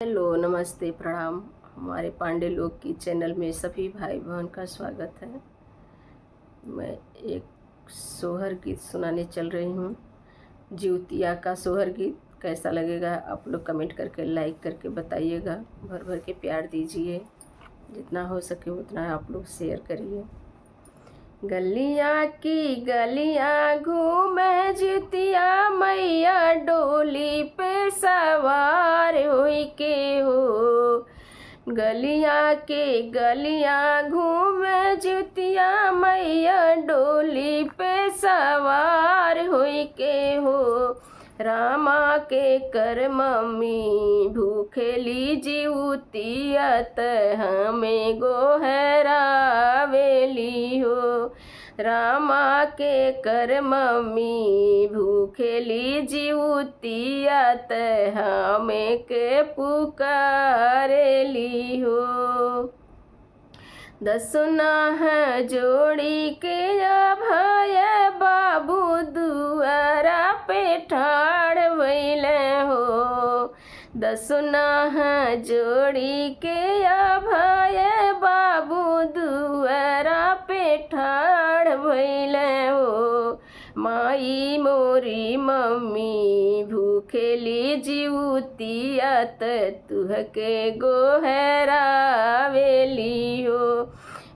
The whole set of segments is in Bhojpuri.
हेलो, नमस्ते, प्रणाम। हमारे पांडे लोग की चैनल में सभी भाई बहन का स्वागत है। मैं एक सोहर गीत सुनाने चल रही हूँ। जिउतिया का सोहर गीत कैसा लगेगा आप लोग कमेंट करके लाइक करके बताइएगा। भर भर के प्यार दीजिए, जितना हो सके उतना आप लोग शेयर करिए। गलिया की गलियां घूमे जितिया मैया डोली पे सवार हुई के हो। गलिया के गलियां घूमे जितिया मैया डोली पे सवार हुई के हो। रामा के कर मम्मी भूखेली जिउतियत हमें गोहरावेली हो। रामा के कर मम्मी भूखेली जिउतियत हमें के पुकारेली हो। दसुना है जोड़ी के अभय बाबू दुआरा पे ठाड़ भइले हो। दसुना है जोड़ी के अभय बाबू दुआरा पे ठाड़ भइले हो। माई मोरी मम्मी भूखेली जिउतियत तुहके गोहरावेली हो।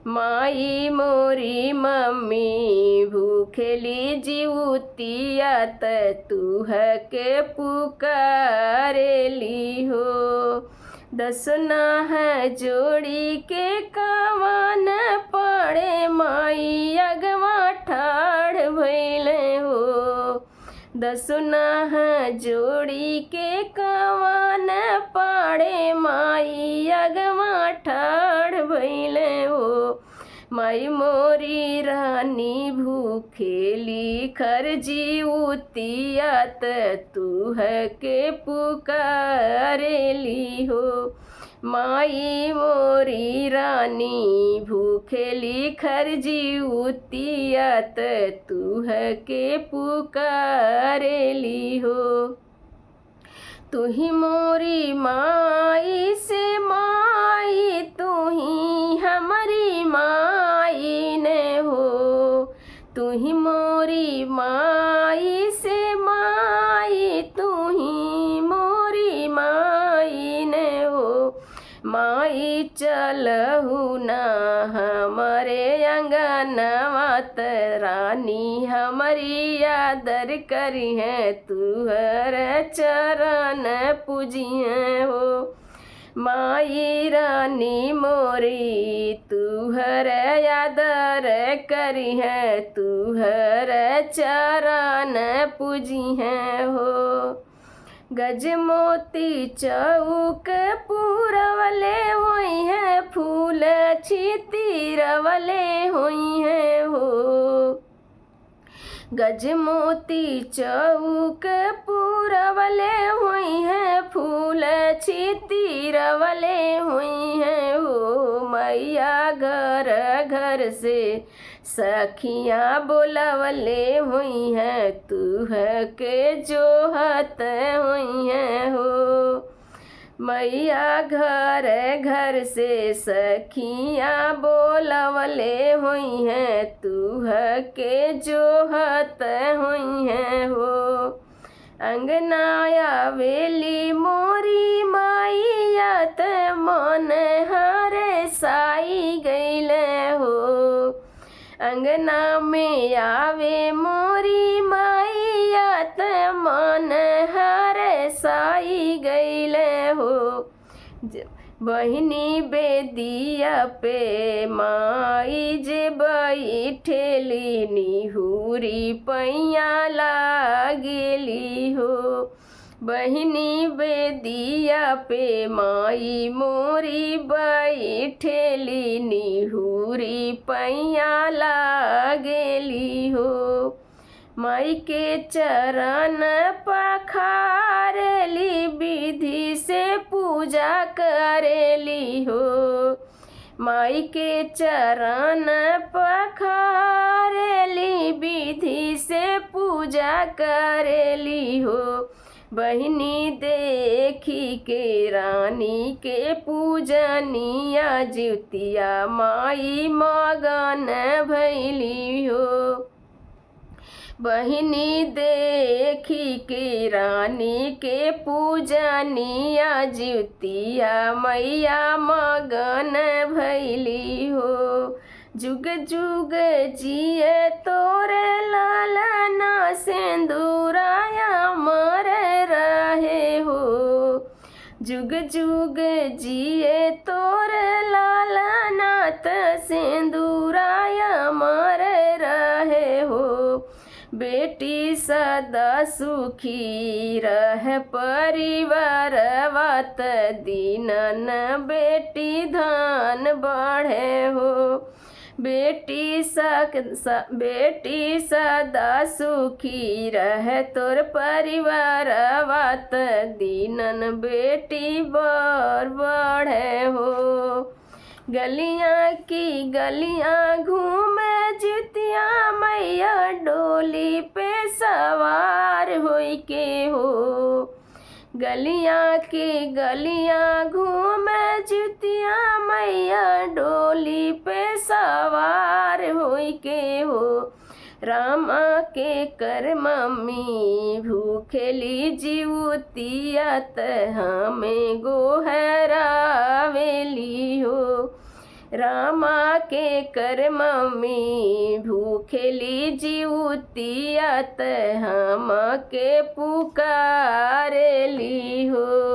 माई मोरी मम्मी भूखेली जिउतियत तुहके पुकारेली हो। दसना है जोड़ी के कावन पड़े माई अगवा ठाड़ भइले हो। दसना है जोड़ी के कावन पड़े माई अगवा ठाड़ भइले हो। माई मोरी रानी भूखेली खर जिउतियत तुहके पुकारेली हो। माई मोरी रानी भूखेली खर जिउतियत तुहके पुकारेली हो। तुही मोरी माई से माई तुही हमारी माई ने हो। तुही मोरी माई से माई तुही मोरी माई ने हो। माई चलहु ना हमारे अंगनवा रानी हमारी आदर करी है तुहर चरण पूजिए हो। माई रानी मोरी तुहर आदर करी है तुहर चरण पूजिए हो। गजमोती चौक पूरवले हुई है फूल छितीरवले हुई है हो। गजमोती चौक पूरवले हुई है फूल छितीरवले हुई है हो। मैया घर घर से सखियाँ बोलवले हुई है तुहके जोहत हुई है हो। मैया घर घर से सखियाँ बोलवले हुई है तुहके जोहत हुई है हो। अंगनाया वेली मोरी माईयत मन हरे साई गईले हो। अंगना में आवे मोरी माईयत मन हरे साई गईले हो। बहिनी बेदिया पे माई जे बैठेली निहुरी पैया लागेली हो। बहिनी बेदिया पे माई मोरी बैठेली निहुरी पैया लागेली हो। माई के चरण पखारेली विधि से पूजा करेली हो। माई के चरण पखारेली विधि से पूजा करेली हो। बहिनी देखी के रानी के पूजनिया जितिया माई मगन भैली हो। बहिनी देखी के रानी के पूजनिया जितिया मैया मगन भैली हो। जुग जुग जिए तोरे लालना सिंदूराया मर रहे हो। जुग जुग जिए तोरे लालना त सिंदूराया मर रहे हो। बेटी सदा सुखी रह परिवार वात दीनन बेटी धन बढ़े हो। बेटी सदा सुखी रह तोर परिवार वात दीनन बेटी बर बढ़े हो। गलियां की गलियां घूमे जितिया मैया डोली पे सवार होई के हो। गलियां की गलियां घूमे जितिया मैया डोली पे सवार होई के हो। रामा के कर मम्मी भूखेली जीवतिया त हमें गोहरावेली हो। रामा के कर मम्मी भूखेली जीवतिया त हम के पुकारेली हो।